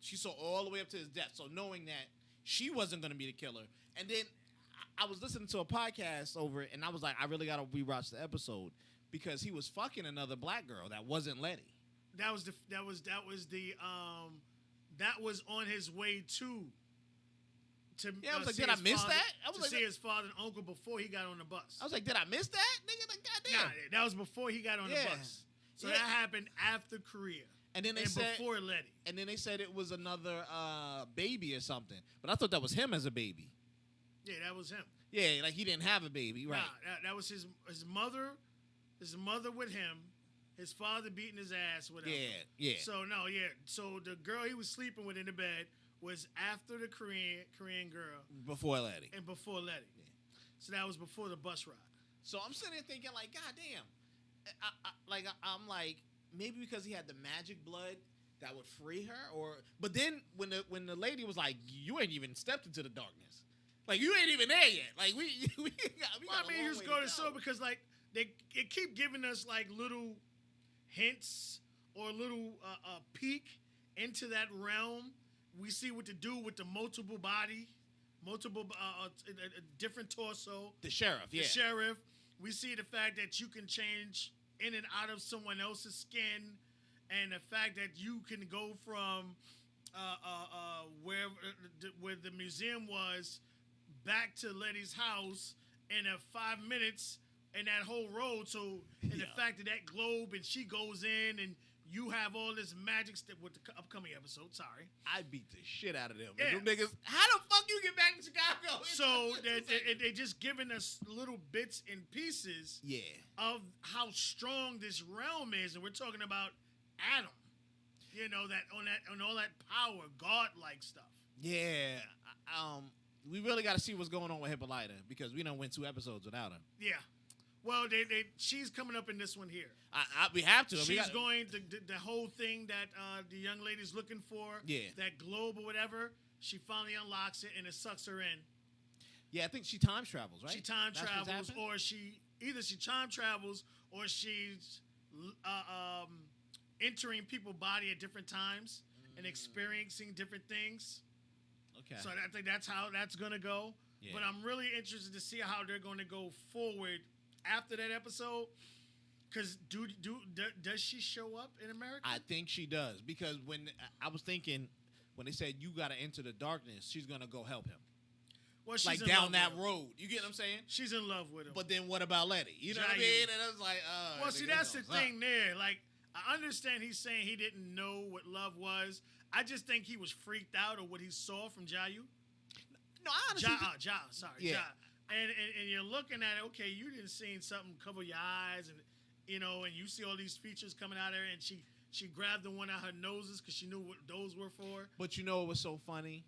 E: She saw all the way up to his death. So knowing that she wasn't going to be the killer. And then I was listening to a podcast over it, and I was like, I really got to rewatch the episode because he was fucking another black girl that wasn't Letty.
D: That was on his way to.
E: Yeah, I was like, did I miss that? I was
D: to
E: like,
D: see his father and uncle before he got on the bus.
E: I was like, did I miss that? Nigga, like, goddamn.
D: Nah, that was before he got on the bus. So that happened after Korea.
E: And then they said
D: before Letty.
E: And then they said it was another baby or something. But I thought that was him as a baby.
D: Yeah, that was him.
E: Yeah, like he didn't have a baby, right?
D: Nah, that was his mother. His mother with him. His father beating his ass, whatever.
E: Yeah.
D: So So the girl he was sleeping with in the bed was after the Korean girl.
E: Before Letty.
D: And before Letty. Yeah. So that was before the bus ride.
E: So I'm sitting there thinking, like, goddamn. I'm like, maybe because he had the magic blood that would free her, but then when the lady was like, you ain't even stepped into the darkness, like you ain't even there yet, like we got
D: I mean, you just go to show because like they keep giving us like little hints or little peek into that realm. We see what to do with the multiple different torso.
E: The sheriff, yeah.
D: The sheriff. We see the fact that you can change in and out of someone else's skin, and the fact that you can go from where the museum was back to Letty's house in 5 minutes in that whole road. So, and the fact that globe and she goes in and you have all this magic stuff with the upcoming episode. Sorry,
E: I beat the shit out of them.
D: Yeah.
E: Them niggas, how the fuck you get back to Chicago?
D: So they just giving us little bits and pieces of how strong this realm is, and we're talking about Adam. You know, that on all that power, God-like stuff.
E: Yeah. We really got to see what's going on with Hippolyta because we done went 2 episodes without her.
D: Yeah. Well, she's coming up in this one here.
E: We have to.
D: She's going to the whole thing that the young lady's looking for.
E: Yeah.
D: That globe or whatever. She finally unlocks it and it sucks her in.
E: Yeah, I think she time travels, right?
D: She time travels, or she time travels, or she's entering people's body at different times and experiencing different things.
E: Okay.
D: So I think that's how that's gonna go. Yeah. But I'm really interested to see how they're going to go forward after that episode. Because does she show up in America?
E: I think she does. Because when I was thinking, when they said you got to enter the darkness, she's going to go help him.
D: Well, she's
E: like down that road. You get what I'm saying?
D: She's in love with him.
E: But then what about Letty? You know what I mean? And I was like,
D: well, see, that's the thing there. Like, I understand he's saying he didn't know what love was. I just think he was freaked out of what he saw from Jayu.
E: No, I honestly...
D: Ja. And you're looking at it, okay, you didn't see something cover your eyes, and you know, and you see all these features coming out of her, and she grabbed the one out her noses because she knew what those were for.
E: But you know what was so funny?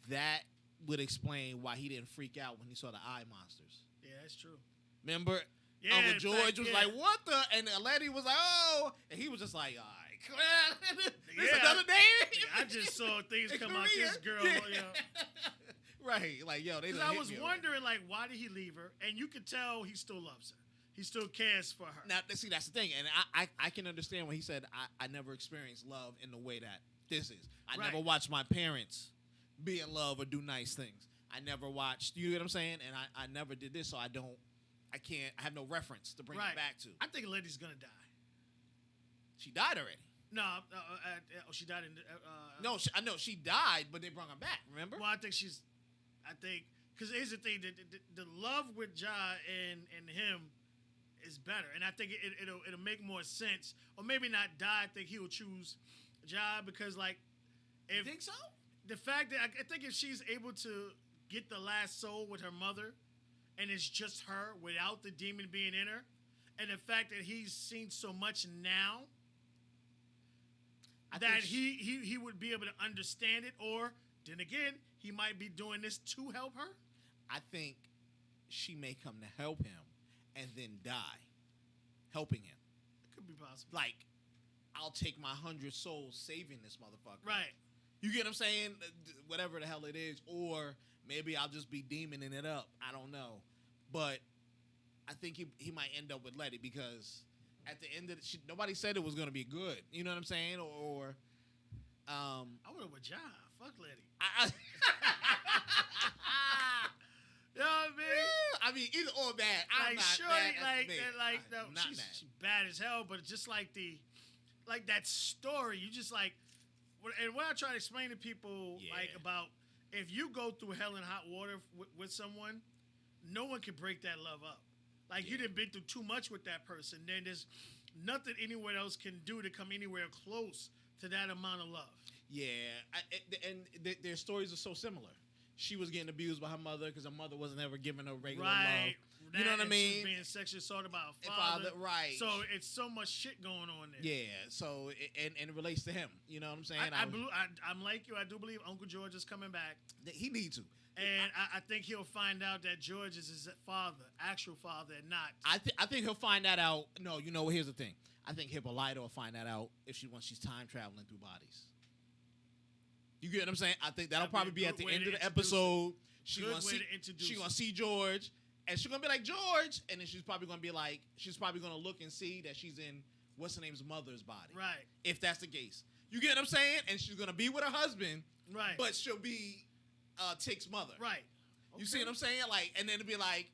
E: That would explain why he didn't freak out when he saw the eye monsters.
D: Yeah, that's true.
E: Remember?
D: Yeah,
E: Uncle
D: in
E: George
D: fact,
E: was
D: yeah.
E: like, what the? And the lady was like, oh. And he was just like, all right. This
D: Yeah.
E: another day?
D: I just saw things
E: In
D: come out this
E: Korea.
D: girl.
E: Yeah.
D: You know.
E: Right. Like, yo, they
D: Because
E: done
D: I
E: hit
D: was
E: me
D: wondering, like, why did he leave her? And you could tell he still loves her. He still cares for her.
E: Now, see, that's the thing. And I can understand when he said, I never experienced love in the way that this is. I
D: Right.
E: never watched my parents be in love or do nice things. I never watched, you know what I'm saying? And I never did this, so I have no reference to bring
D: Right.
E: it back to.
D: I think Letty's going to die.
E: She died already.
D: No, she died in.
E: No, I know she died, but they brought her back, remember?
D: Well, I think, because here's the thing, the love with Ja and him is better. And I think it'll make more sense. Or maybe not die. I think he'll choose Ja because, like,
E: You think so?
D: the fact that I think if she's able to get the last soul with her mother, and it's just her without the demon being in her, and the fact that he's seen so much now
E: I
D: that
E: think
D: he would be able to understand it, or then again he might be doing this to help her.
E: I think she may come to help him and then die helping him.
D: It could be possible.
E: Like, I'll take my 100 souls saving this motherfucker.
D: Right.
E: You get what I'm saying? Whatever the hell it is. Or maybe I'll just be demoning it up. I don't know. But I think he might end up with Letty because at the end of it, nobody said it was going to be good. You know what I'm saying? Or
D: I would have with John. Fuck Letty. You know what I mean?
E: I mean, either or bad. I'm
D: Like
E: not
D: shorty,
E: mad at me.
D: no,
E: I'm not
D: she's
E: mad.
D: bad as hell. But it's just like that story. You just like, and what I try to explain to people,
E: Yeah.
D: like about if you go through hell and hot water with someone, no one can break that love up. Like you done been through too much with that person. Then there's nothing anyone else can do to come anywhere close to that amount of love.
E: Yeah, their stories are so similar. She was getting abused by her mother because her mother wasn't ever giving her regular
D: Right.
E: love. You know what I
D: And she's
E: mean?
D: being sexually assaulted by
E: And
D: her father.
E: right.
D: So it's so much shit going on there.
E: Yeah, so and it relates to him. You know what I'm saying?
D: I'm like you. I do believe Uncle George is coming back.
E: He needs to.
D: And I think he'll find out that George is his father, actual father, and not.
E: I think he'll find that out. No, you know, here's the thing. I think Hippolyta will find that out once she's time traveling through bodies. You get what I'm saying? I think that'll
D: That'd
E: probably
D: be a
E: be at
D: good
E: the
D: way
E: end
D: to
E: of the
D: introduce
E: episode. She
D: Good
E: gonna
D: way
E: see.
D: to introduce
E: She
D: it.
E: gonna see George, and she's gonna be like George, and then she's probably gonna be like, she's probably gonna look and see that she's in what's her name's mother's body.
D: Right.
E: If that's the case, you get what I'm saying? And she's gonna be with her husband,
D: Right.
E: but she'll be Tick's mother.
D: Right.
E: You see what I'm saying? Like, and then it'll be like,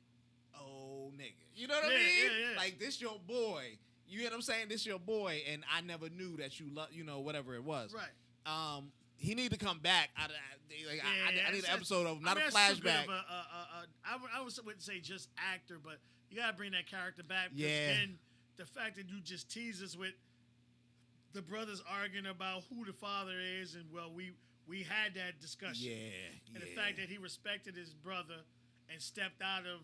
E: oh nigga, you know what I
D: Yeah,
E: mean?
D: yeah, yeah.
E: Like, this your boy. You get what I'm saying? This your boy, and I never knew that you love, whatever it was.
D: Right.
E: He need to come back. I need an episode of him, not a
D: that's too good
E: flashback.
D: of I wouldn't say just actor, but you gotta bring that character back. Because
E: Yeah.
D: then the fact that you just tease us with the brothers arguing about who the father is, and well, we had that discussion.
E: Yeah,
D: And the fact that he respected his brother and stepped out of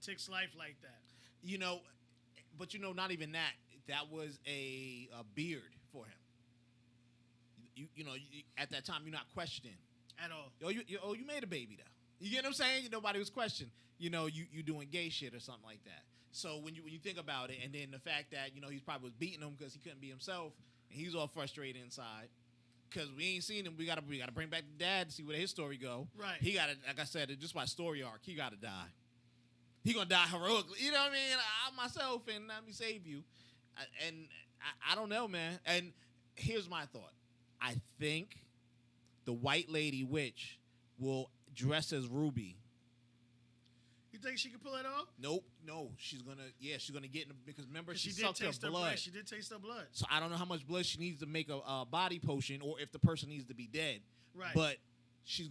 D: Tick's life like that.
E: But not even that. That was a beard for him. At that time, you're not questioning.
D: At all.
E: You made a baby though. You get what I'm saying? Nobody was questioning. You doing gay shit or something like that. So when you think about it, and then the fact that he's probably was beating him because he couldn't be himself, and he's all frustrated inside. Because we ain't seen him, we gotta bring back the dad to see where his story go.
D: Right.
E: He gotta, like I said, just by story arc, he gotta die. He gonna die heroically. You know what I mean? I myself, and let me save you. I don't know, man. And here's my thought. I think the white lady witch will dress as Ruby.
D: You think she could pull it off?
E: Nope, no. She's gonna get in because remember she
D: She did
E: sucked her
D: taste her
E: blood.
D: blood. She did taste her blood.
E: So I don't know how much blood she needs to make a body potion, or if the person needs to be dead.
D: Right.
E: But she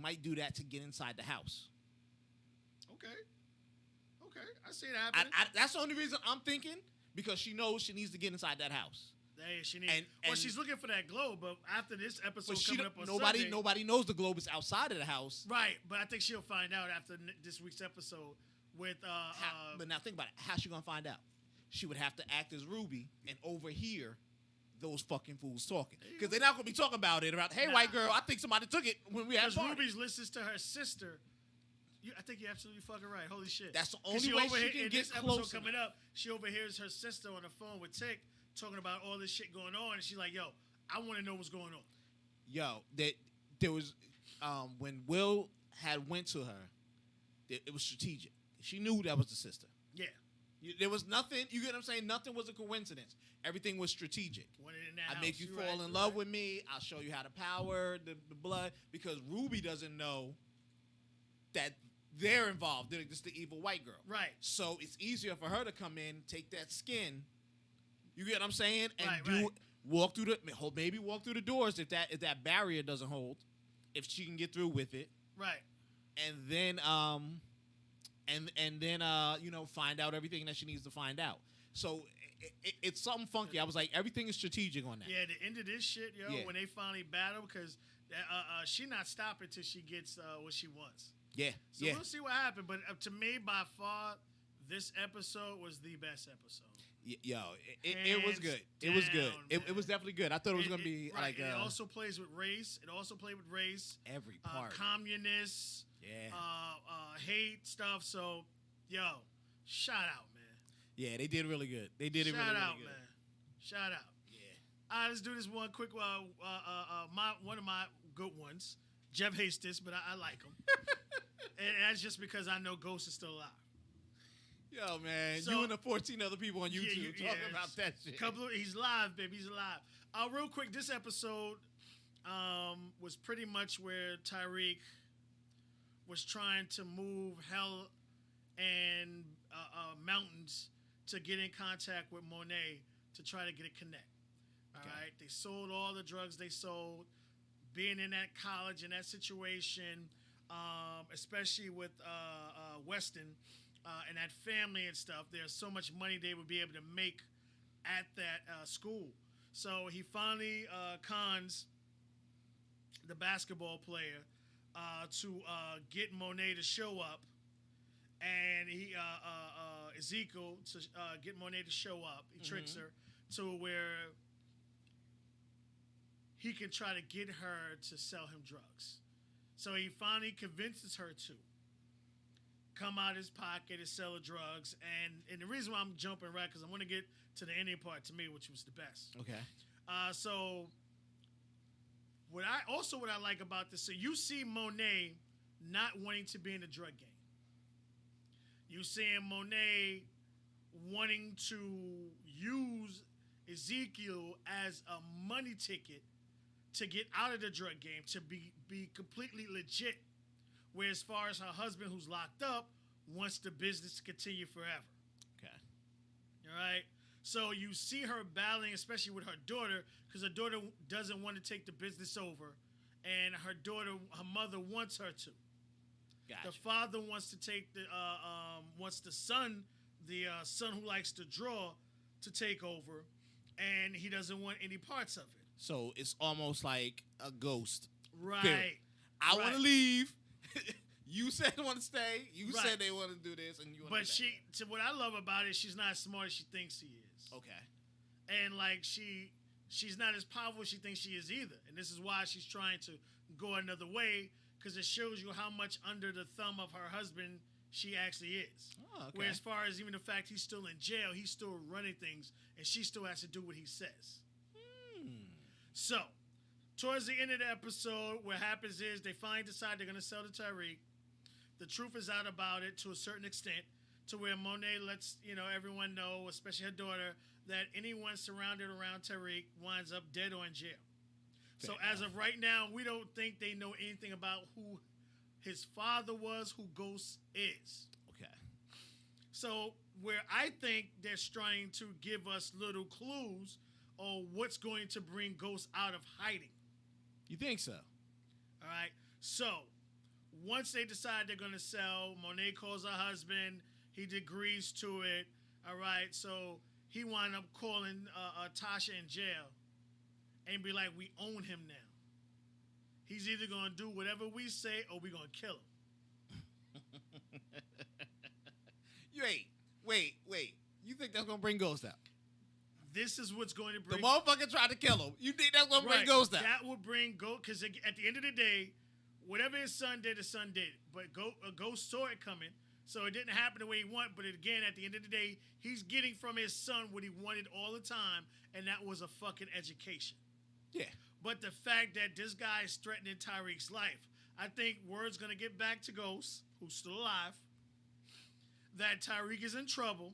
E: might do that to get inside the house.
D: Okay. I see it happening.
E: That's the only reason I'm thinking, because she knows she needs to get inside that house.
D: Hey, she needs. Well, she's looking for that globe, but after this episode
E: But
D: coming up on Sunday,
E: nobody knows the globe is outside of the house.
D: right? But I think she'll find out after this week's episode with
E: But now think about it. How's she gonna find out? She would have to act as Ruby and overhear those fucking fools talking, because they're not gonna be talking about it. About, hey, white girl, I think somebody took it when we had
D: because
E: party.
D: Ruby's listens to her sister. I think you're absolutely fucking right. Holy shit.
E: That's the only way she can
D: in
E: get
D: this episode
E: close
D: coming
E: enough.
D: up, she overhears her sister on the phone with Tick talking about all this shit going on, and she's like, "Yo, I want to know what's going on."
E: Yo, there was when Will had went to her, it was strategic. She knew that was the sister.
D: Yeah.
E: There was nothing. You get what I'm saying? Nothing was a coincidence. Everything was strategic. I make you fall in love with me. I'll show you how to power the blood, because Ruby doesn't know that they're involved. They're just the evil white girl.
D: Right.
E: So it's easier for her to come in, take that skin. You get what I'm saying? And walk through maybe walk through the doors if that barrier doesn't hold, if she can get through with it.
D: Right.
E: And then find out everything that she needs to find out. So it's something funky. I was like, everything is strategic on that.
D: Yeah, the end of this shit, when they finally battle, because she not stopping till she gets what she wants.
E: Yeah,
D: So we'll see what happens. But to me, by far, this episode was the best episode.
E: Yo, it was good. It was good. It was definitely good. I thought it was going to be like...
D: it also plays with race. It also played with race.
E: Every part.
D: Communists.
E: Yeah.
D: Hate stuff. So, yo, shout out, man.
E: Yeah, they did really good. They did it really, really good.
D: Man. Shout out.
E: Yeah.
D: All right, let's do this one quick. One of my good ones. Jeff hates this, but I like him. And that's just because I know Ghost is still alive.
E: Yo, man,
D: So-
E: you and the 14 other people on YouTube talking about that shit.
D: He's live, baby. He's alive. Real quick, this episode was pretty much where Tyreek was trying to move hell and mountains to get in contact with Monet to try to get a connect. All right, they sold all the drugs they sold. Being in that college, in that situation, especially with Weston and that family and stuff, there's so much money they would be able to make at that school. So he finally cons the basketball player to get Monet to show up, and he Ezekiel to get Monet to show up. He tricks her to where he can try to get her to sell him drugs. So he finally convinces her to come out of his pocket and sell the drugs. And the reason why I'm jumping right, because I want to get to the ending part to me, which was the best.
E: Okay.
D: So what I like about this, so you see Monet not wanting to be in the drug game. You seeing Monet wanting to use Ezekiel as a money ticket to get out of the drug game, to be completely legit. Where as far as her husband, who's locked up, wants the business to continue forever.
E: Okay.
D: All right? So you see her battling, especially with her daughter, because her daughter doesn't want to take the business over, and her mother wants her to.
E: Gotcha.
D: The father wants to take wants the son who likes to draw, to take over, and he doesn't want any parts of it.
E: So it's almost like a ghost.
D: Right.
E: Period. I want to
D: Right.
E: leave. You said I want to stay. You
D: Right.
E: said they want to do this, and you want to stay.
D: But what I love about it, she's not as smart as she thinks she is.
E: Okay.
D: And like she's not as powerful as she thinks she is either. And this is why she's trying to go another way, because it shows you how much under the thumb of her husband she actually is.
E: Oh, okay.
D: Where as far as even the fact he's still in jail, he's still running things, and she still has to do what he says. So, towards the end of the episode, what happens is they finally decide they're going to sell to Tyreek. The truth is out about it to a certain extent, to where Monet lets everyone know, especially her daughter, that anyone surrounded around Tyreek winds up dead or in jail. So as of right now, we don't think they know anything about who his father was, who Ghost is.
E: Okay.
D: So where I think they're trying to give us little clues on what's going to bring Ghost out of hiding.
E: You think so?
D: All right. So once they decide they're going to sell, Monet calls her husband. He agrees to it. All right. So he wound up calling Tasha in jail and be like, we own him now. He's either going to do whatever we say or we're going to kill him.
E: Wait. You think that's gonna bring Ghost out?
D: This is what's going to
E: The
D: bring
E: motherfucker tried to kill him. You think that's gonna bring Ghost out?
D: That will bring Ghost, because at the end of the day, whatever his son did, But Ghost saw it coming, so it didn't happen the way he wanted. But again, at the end of the day, he's getting from his son what he wanted all the time, and that was a fucking education.
E: Yeah.
D: But the fact that this guy is threatening Tyreek's life, I think word's gonna get back to Ghost, who's still alive, that Tyreek is in trouble,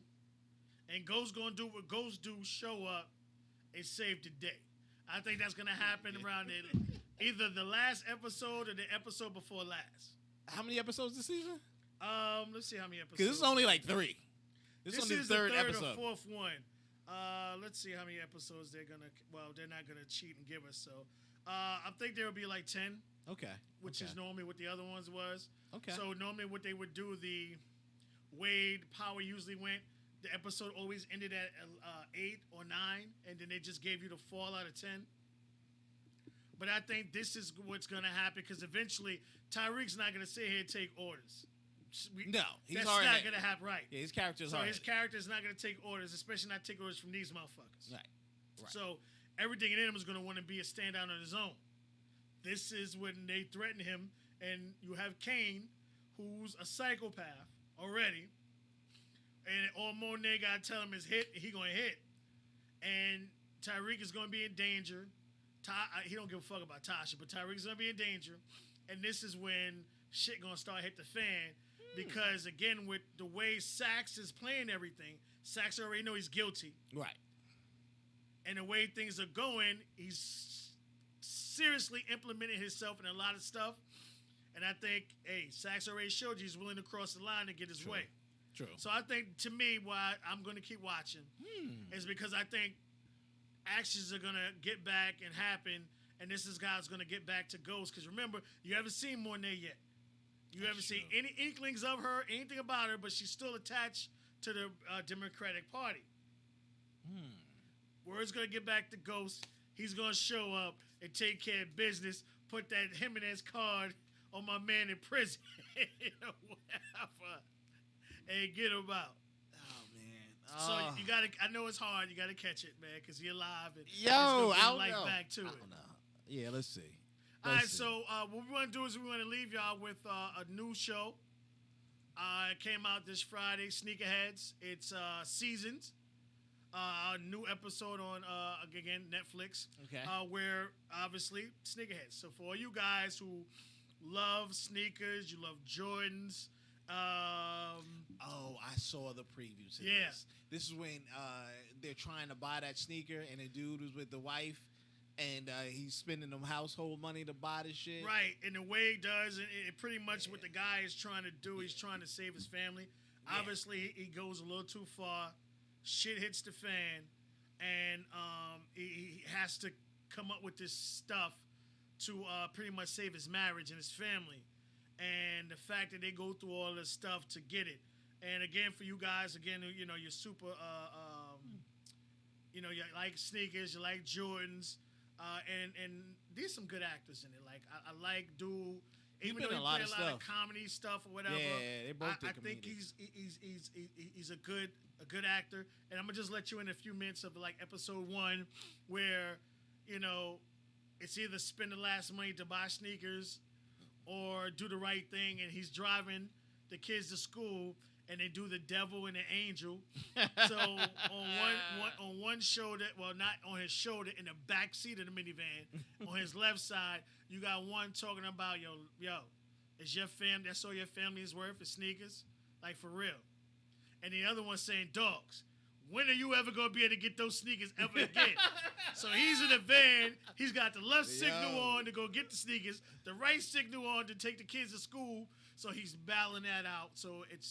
D: and Ghost's gonna do what Ghosts do: show up and save the day. I think that's gonna happen around either the last episode or the episode before last.
E: How many episodes this season?
D: Let's see how many episodes.
E: Because this is only like 3. This is only
D: is
E: the third
D: or
E: episode.
D: fourth one. Let's see how many episodes they're gonna. Well, they're not gonna cheat and give us. So, I think there will be like 10.
E: Okay.
D: Which is normally what the other ones was.
E: Okay.
D: So normally what they would do, the way Power usually went, the episode always ended at 8 or 9, and then they just gave you the fall out of 10. But I think this is what's going to happen, because eventually Tyreek's not going to sit here and take orders.
E: No, he's
D: that's
E: already
D: not going to happen, right?
E: Yeah, his character's
D: so
E: hard.
D: his character's not going to take orders, especially not take orders from these motherfuckers.
E: Right.
D: So everything in him is going to want to be a standout on his own. This is when they threaten him, and you have Kane, who's a psychopath already, and all Monet got to tell him is hit, he going to hit. And Tyreek is going to be in danger. He don't give a fuck about Tasha, but Tyreek's going to be in danger. And this is when shit going to start hit the fan, because, again, with the way Sax is playing everything, Sax already know he's guilty.
E: Right.
D: And the way things are going, he's seriously implementing himself in a lot of stuff. And I think, Sax already showed you he's willing to cross the line to get his way.
E: True.
D: So I think, to me, why I'm going to keep watching is because I think actions are going to get back and happen, and this is guy's going to get back to Ghost. Because remember, you haven't seen Monet yet. You haven't seen any inklings of her, anything about her, but she's still attached to the Democratic Party. Word's going to get back to Ghost. He's going to show up and take care of business, put that Jimenez card on my man in prison, whatever, and get him out.
E: Oh, man.
D: So you got to, I know it's hard. You got to catch it, man, because you're alive. And
E: I
D: it's
E: don't
D: life
E: know.
D: back to
E: I
D: it.
E: don't know. Yeah, let's see.
D: All right, so what we want to do is we want to leave y'all with a new show. It came out this Friday, Sneakerheads. It's Seasons. A new episode on, again, Netflix.
E: Okay.
D: Where, obviously, Sneakerheads. So for all you guys who love sneakers, you love Jordans.
E: I saw the preview to this. This is when they're trying to buy that sneaker, and the dude was with the wife, and he's spending them household money to buy this shit.
D: Right, and the way he does, it pretty much what the guy is trying to do, he's trying to save his family. Yeah. Obviously, he goes a little too far. Shit hits the fan, and he has to come up with this stuff to pretty much save his marriage and his family. And the fact that they go through all this stuff to get it. And again, for you guys, again, you know, you're super, you know, you like sneakers, you like Jordans, and there's some good actors in it. Like I like Dude, even though he play a lot of comedy stuff or whatever.
E: Yeah, they both
D: I think he's a good actor. And I'm gonna just let you in a few minutes of like episode 1, where, you know, it's either spend the last money to buy sneakers or do the right thing, and he's driving the kids to school, and they do the devil and the angel. So on one shoulder, well, not on his shoulder, in the back seat of the minivan, on his left side, you got one talking about, yo, is your family, that's all your family is worth, is sneakers? Like, for real. And the other one saying, dogs, when are you ever going to be able to get those sneakers ever again? So he's in the van. He's got the left signal on to go get the sneakers, the right signal on to take the kids to school. So he's battling that out. So it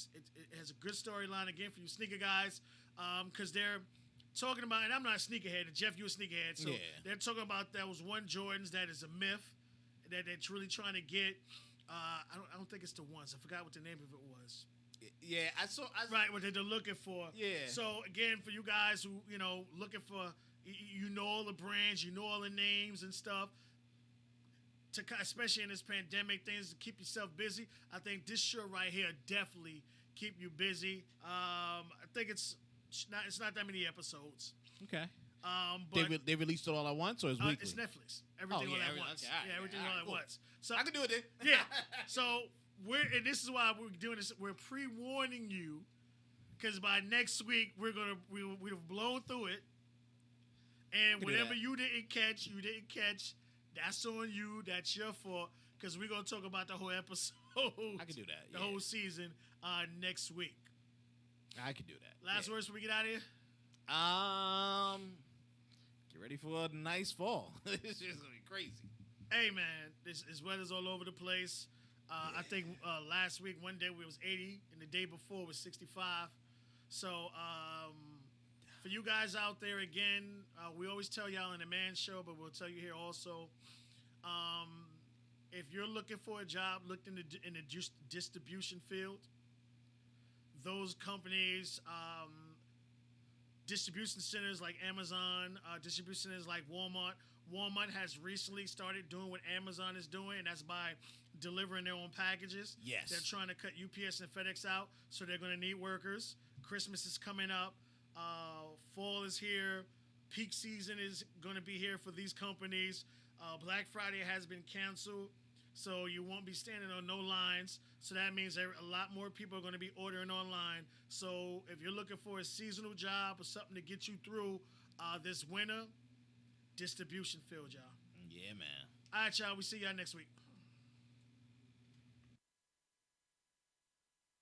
D: has a good storyline, again, for you sneaker guys, because they're talking about, and I'm not a sneakerhead, and Jeff, you're a sneakerhead, so they're talking about that was one Jordans that is a myth, that they're really trying to get. I don't think it's the ones. I forgot what the name of it was.
E: Yeah, I saw.
D: Right, what they're looking for.
E: Yeah.
D: So, again, for you guys who, you know, looking for, you know all the brands, you know all the names and stuff, especially in this pandemic, things to keep yourself busy, I think this show right here definitely keep you busy. I think it's not that many episodes.
E: Okay.
D: But
E: They released it all at once, or is weekly?
D: it's Netflix. Everything all at once.
E: okay, all right,
D: Yeah, everything
E: all right,
D: all at
E: cool.
D: once. So
E: I can do it then.
D: yeah. So and this is why we're doing this. We're pre-warning you, because by next week we've blown through it, and
E: can do
D: whatever
E: that.
D: you didn't catch. That's on you. That's your fault. Because we're gonna talk about the whole episode.
E: I can do that.
D: The whole season next week.
E: I can do that.
D: Last words before we get out of here.
E: Get ready for a nice fall. It's just gonna be crazy.
D: Hey man, this weather's all over the place. I think last week one day we was 80, and the day before was 65. So for you guys out there again, we always tell y'all in the Man Show, but we'll tell you here also. If you're looking for a job, look in the distribution field. Those companies, distribution centers like Amazon, distribution centers like Walmart. Walmart has recently started doing what Amazon is doing, and that's by delivering their own packages.
E: Yes.
D: They're trying to cut UPS and FedEx out, so they're going to need workers. Christmas is coming up. Fall is here. Peak season is going to be here for these companies. Black Friday has been canceled, so you won't be standing on no lines. So that means a lot more people are going to be ordering online. So if you're looking for a seasonal job or something to get you through this winter, distribution field, y'all.
E: Yeah, man.
D: All right, y'all. We see y'all next week.